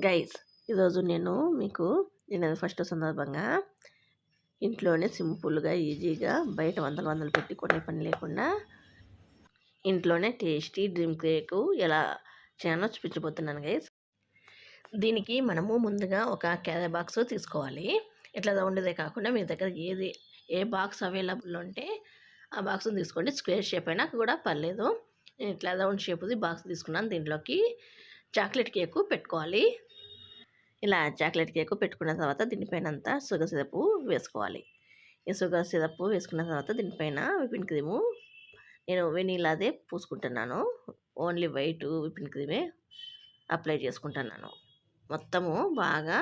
Guys, ఈరోజు నేను మీకు జనవరి ఫస్ట్ సందర్భంగా ఇంట్లోనే సింపుల్గా ఈజీగా బయట వందలు పెట్టి కొనే పని లేకుండా ఇంట్లోనే టేస్టీ డ్రీమ్ కేక్ ఎలా చేయాలో చూపించబోతున్నాను గైస్. దీనికి మనము ముందుగా ఒక క్యారీ బాక్స్ తీసుకోవాలి. ఇట్లా రౌండ్దే కాకుండా మీ దగ్గర ఏ బాక్స్ అవైలబుల్ ఉంటే ఆ బాక్స్ని తీసుకోండి. స్క్వేర్ షేప్ అయినా కూడా పర్లేదు. నేను ఇట్లా రౌండ్ షేప్ది బాక్స్ తీసుకున్నాను. దీంట్లోకి చాక్లెట్ కేకు పెట్టుకోవాలి. ఇలా చాక్లెట్ కేకు పెట్టుకున్న తర్వాత దీనిపైన అంతా షుగర్ సిరప్ వేసుకోవాలి. ఈ షుగర్ సిరప్ వేసుకున్న తర్వాత దీనిపైన విపిన్ క్రీము నేను వెనీలాదే పూసుకుంటున్నాను. ఓన్లీ వైట్ విపిన్ క్రీమే అప్లై చేసుకుంటున్నాను. మొత్తము బాగా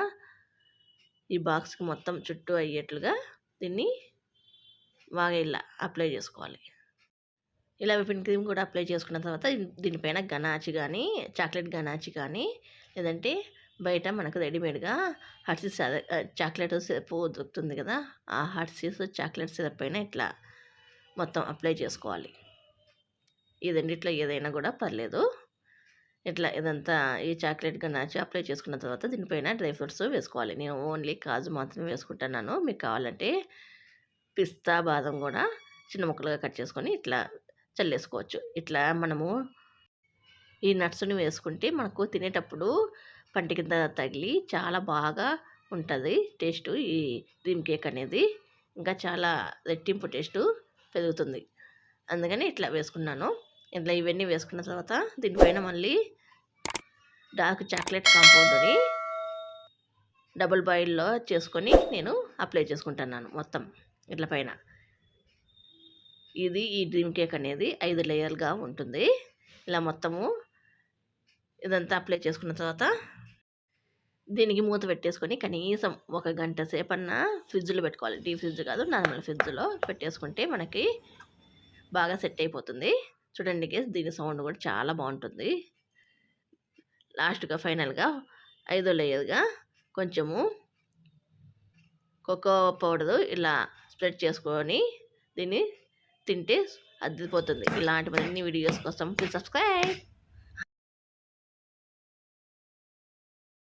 ఈ బాక్స్కి మొత్తం చుట్టూ అయ్యేట్లుగా దీన్ని బాగా ఇలా అప్లై చేసుకోవాలి. ఇలా విపిన్ క్రీమ్ కూడా అప్లై చేసుకున్న తర్వాత దీనిపైన గనాచి కానీ చాక్లెట్ గనాచి కానీ లేదంటే బయట మనకు రెడీమేడ్గా హర్షీస్ చాక్లెట్ సిరప్ దొరుకుతుంది కదా, ఆ హర్షీస్ చాక్లెట్ సిరప్ పైన ఇట్లా మొత్తం అప్లై చేసుకోవాలి. ఈ రెండిట్లో ఏదైనా కూడా పర్లేదు. ఇట్లా ఇదంతా ఈ చాక్లెట్ గనాచి అప్లై చేసుకున్న తర్వాత దీనిపైన డ్రై ఫ్రూట్స్ వేసుకోవాలి. నేను ఓన్లీ కాజు మాత్రమే వేసుకుంటున్నాను. మీకు కావాలంటే పిస్తా బాదం కూడా చిన్న ముక్కలుగా కట్ చేసుకొని ఇట్లా చల్లేసుకోవచ్చు. ఇట్లా మనము ఈ నట్స్ని వేసుకుంటే మనకు తినేటప్పుడు పంట కింద తగిలి చాలా బాగా ఉంటుంది టేస్టు. ఈ డ్రీమ్ కేక్ అనేది ఇంకా చాలా రెట్టింపు టేస్టు పెరుగుతుంది. అందుకని ఇట్లా వేసుకున్నాను. ఇట్లా ఇవన్నీ వేసుకున్న తర్వాత దీనిపైన మళ్ళీ డార్క్ చాక్లెట్ కాంపౌండ్ని డబుల్ బాయిల్లో చేసుకొని నేను అప్లై చేసుకుంటున్నాను మొత్తం ఇట్లా పైన. ఇది ఈ డ్రీమ్ కేక్ అనేది 5 లేయర్గా ఉంటుంది. ఇలా మొత్తము ఇదంతా అప్లై చేసుకున్న తర్వాత దీనికి మూత పెట్టేసుకొని కనీసం 1 గంట సేపన్నా ఫ్రిడ్జ్లో పెట్టుకోవాలి. డీప్ ఫ్రిడ్జ్ కాదు, నార్మల్ ఫ్రిడ్జ్లో పెట్టేసుకుంటే మనకి బాగా సెట్ అయిపోతుంది. చూడండి గేస్, దీని సౌండ్ కూడా చాలా బాగుంటుంది. లాస్ట్గా ఫైనల్గా 5వ లేయర్గా కొంచెము కోకో పౌడరు ఇలా స్ప్రెడ్ చేసుకొని దీన్ని తింటే అద్దిపోతుంది. ఇలాంటివన్నీ వీడియోస్ కోసం ప్లీజ్ సబ్స్క్రైబ్.